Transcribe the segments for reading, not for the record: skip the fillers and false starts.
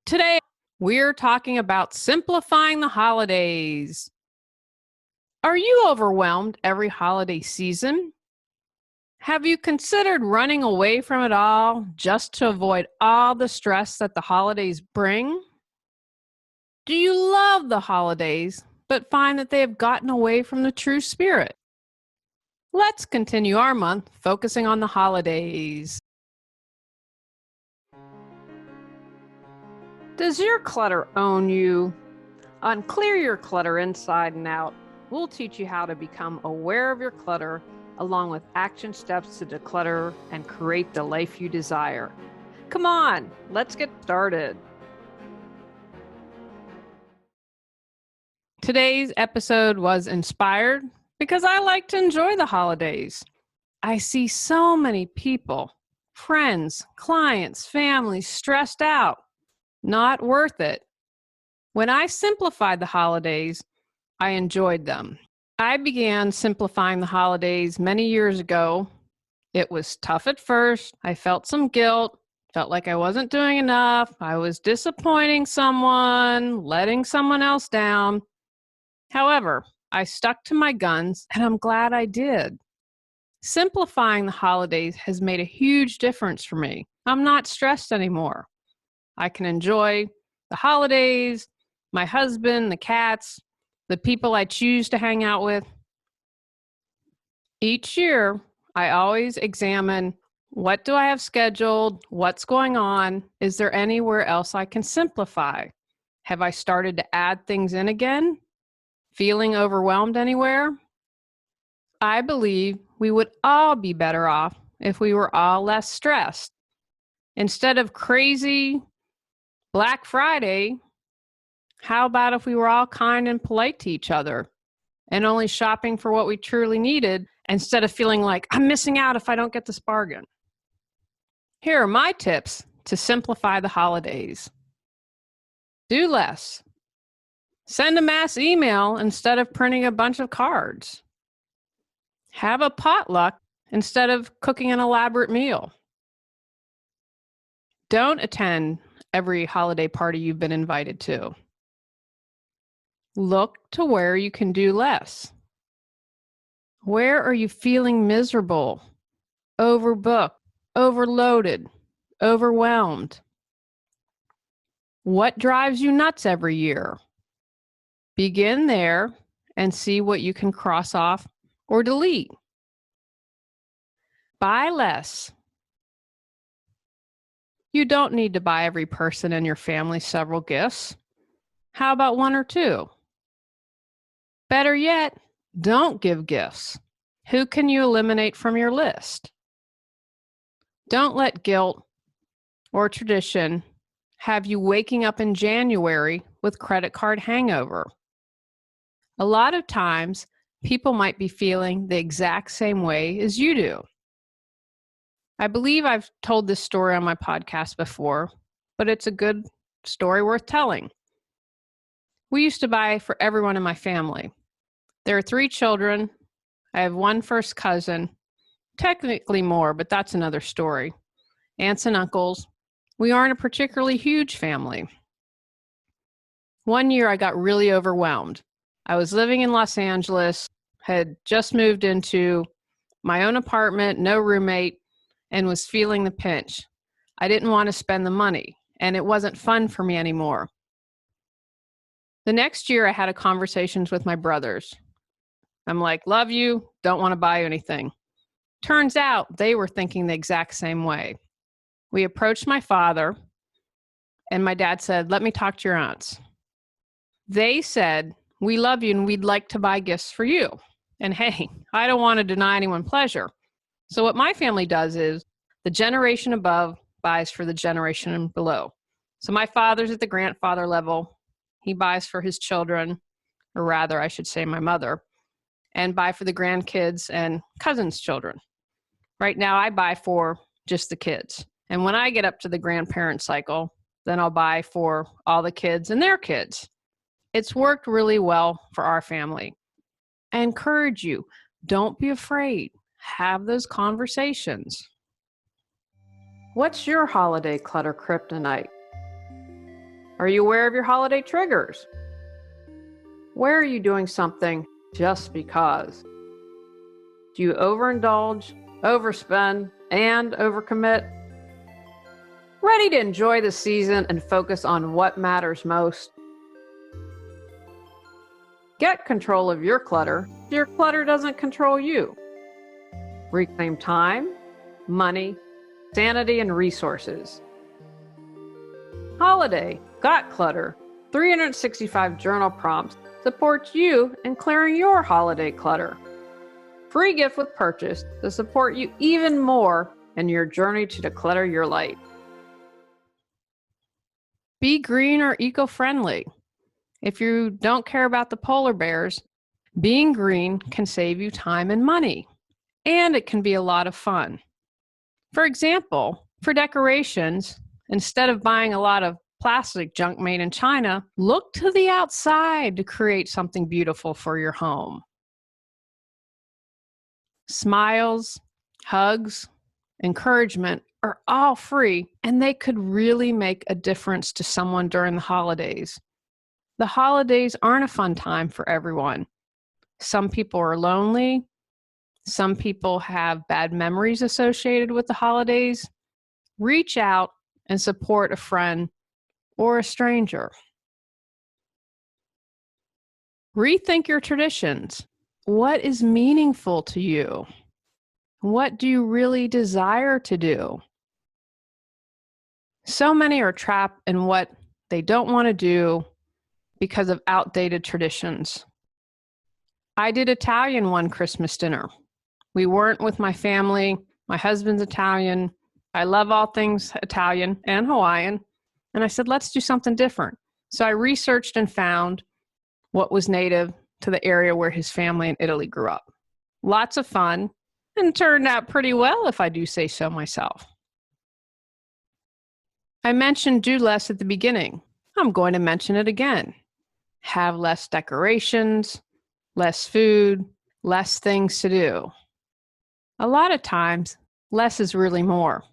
Today, we're talking about simplifying the holidays. Are you overwhelmed every holiday season? Have you considered running away from it all just to avoid all the stress that the holidays bring? Do you love the holidays but find that they have gotten away from the true spirit? Let's continue our month focusing on the holidays. Does your clutter own you? On Clear Your Clutter Inside and Out, we'll teach you how to become aware of your clutter along with action steps to declutter and create the life you desire. Come on, let's get started. Today's episode was inspired because I like to enjoy the holidays. I see so many people, friends, clients, families stressed out. Not worth it. When I simplified the holidays, I enjoyed them. I began simplifying the holidays many years ago. It was tough at first. I felt some guilt, felt like I wasn't doing enough. I was disappointing someone, letting someone else down. However, I stuck to my guns, and I'm glad I did. Simplifying the holidays has made a huge difference for me. I'm not stressed anymore. I can enjoy the holidays, my husband, the cats, the people I choose to hang out with. Each year, I always examine, what do I have scheduled? What's going on? Is there anywhere else I can simplify? Have I started to add things in again? Feeling overwhelmed anywhere? I believe we would all be better off if we were all less stressed. Instead of crazy Black Friday, how about if we were all kind and polite to each other and only shopping for what we truly needed instead of feeling like I'm missing out if I don't get this bargain? Here are my tips to simplify the holidays. Do less. Send a mass email instead of printing a bunch of cards. Have a potluck instead of cooking an elaborate meal. Don't attend every holiday party you've been invited to. Look to where you can do less. Where are you feeling miserable, overbooked, overloaded, overwhelmed? What drives you nuts every year? Begin there and see what you can cross off or delete. Buy less. You don't need to buy every person in your family several gifts. How about one or two? Better yet, don't give gifts. Who can you eliminate from your list? Don't let guilt or tradition have you waking up in January with credit card hangover. A lot of times, people might be feeling the exact same way as you do. I believe I've told this story on my podcast before, but it's a good story worth telling. We used to buy for everyone in my family. There are 3 children. I have 1 first cousin, technically more, but that's another story. Aunts and uncles. We aren't a particularly huge family. One year I got really overwhelmed. I was living in Los Angeles, had just moved into my own apartment, no roommate, and was feeling the pinch. I didn't want to spend the money, and it wasn't fun for me anymore. The next year, I had conversations with my brothers. I'm like, love you, don't want to buy you anything. Turns out they were thinking the exact same way. We approached my father, and my dad said, let me talk to your aunts. They said, we love you, and we'd like to buy gifts for you. And hey, I don't want to deny anyone pleasure. So what my family does is the generation above buys for the generation below. So my father's at the grandfather level. He buys for his children, or rather, I should say my mother, and buy for the grandkids and cousins' children. Right now, I buy for just the kids. And when I get up to the grandparent cycle, then I'll buy for all the kids and their kids. It's worked really well for our family. I encourage you, don't be afraid. Have those conversations. What's your holiday clutter kryptonite? Are you aware of your holiday triggers? Where are you doing something just because? Do you overindulge, overspend, and overcommit? Ready to enjoy the season and focus on what matters most? Get control of your clutter so your clutter doesn't control you. Reclaim time, money, sanity, and resources. Holiday Got Clutter 365 journal prompts supports you in clearing your holiday clutter. Free gift with purchase to support you even more in your journey to declutter your life. Be green or eco-friendly. If you don't care about the polar bears, being green can save you time and money, and it can be a lot of fun. For example, for decorations, instead of buying a lot of plastic junk made in China, look to the outside to create something beautiful for your home. Smiles, hugs, encouragement are all free, and they could really make a difference to someone during the holidays. The holidays aren't a fun time for everyone. Some people are lonely. Some people have bad memories associated with the holidays. Reach out and support a friend or a stranger. Rethink your traditions. What is meaningful to you? What do you really desire to do? So many are trapped in what they don't want to do because of outdated traditions. I did Italian one Christmas dinner. We weren't with my family. My husband's Italian. I love all things Italian and Hawaiian. And I said, let's do something different. So I researched and found what was native to the area where his family in Italy grew up. Lots of fun, and turned out pretty well, if I do say so myself. I mentioned do less at the beginning. I'm going to mention it again. Have less decorations, less food, less things to do. A lot of times, less is really more.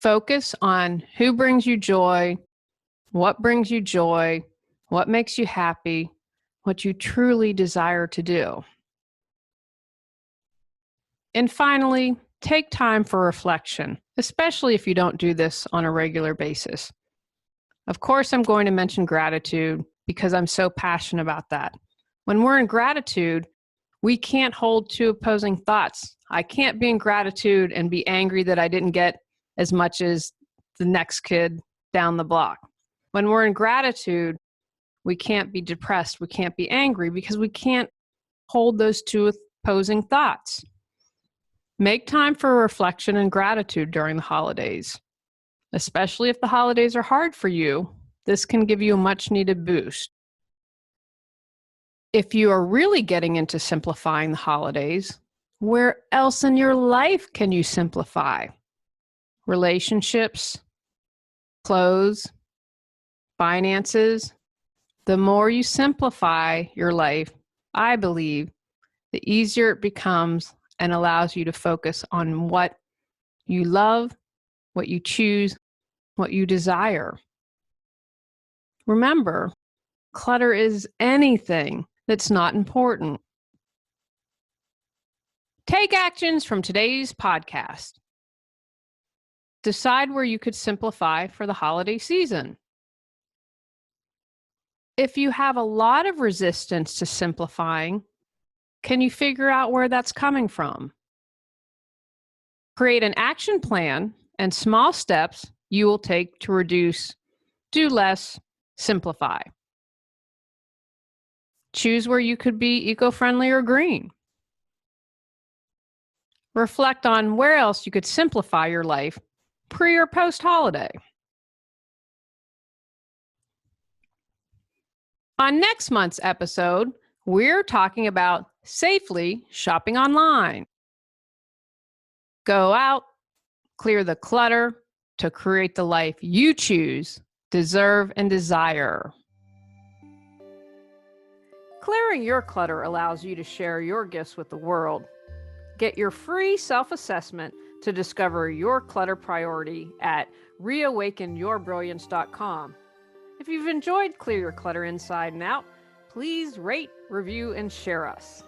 Focus on who brings you joy, what makes you happy, what you truly desire to do. And finally, take time for reflection, especially if you don't do this on a regular basis. Of course, I'm going to mention gratitude because I'm so passionate about that. When we're in gratitude, we can't hold two opposing thoughts. I can't be in gratitude and be angry that I didn't get as much as the next kid down the block. When we're in gratitude, we can't be depressed. We can't be angry because we can't hold those two opposing thoughts. Make time for reflection and gratitude during the holidays. Especially if the holidays are hard for you, this can give you a much needed boost. If you are really getting into simplifying the holidays, where else in your life can you simplify? Relationships, clothes, finances. The more you simplify your life, I believe, the easier it becomes and allows you to focus on what you love, what you choose, what you desire. Remember, clutter is anything that's not important. Take actions from today's podcast. Decide where you could simplify for the holiday season. If you have a lot of resistance to simplifying, can you figure out where that's coming from? Create an action plan and small steps you will take to reduce, do less, simplify. Choose where you could be eco-friendly or green. Reflect on where else you could simplify your life pre or post-holiday. On next month's episode, we're talking about safely shopping online. Go out, clear the clutter to create the life you choose, deserve, and desire. Clearing your clutter allows you to share your gifts with the world. Get your free self-assessment to discover your clutter priority at reawakenyourbrilliance.com. If you've enjoyed Clear Your Clutter Inside and Out, please rate, review, and share us.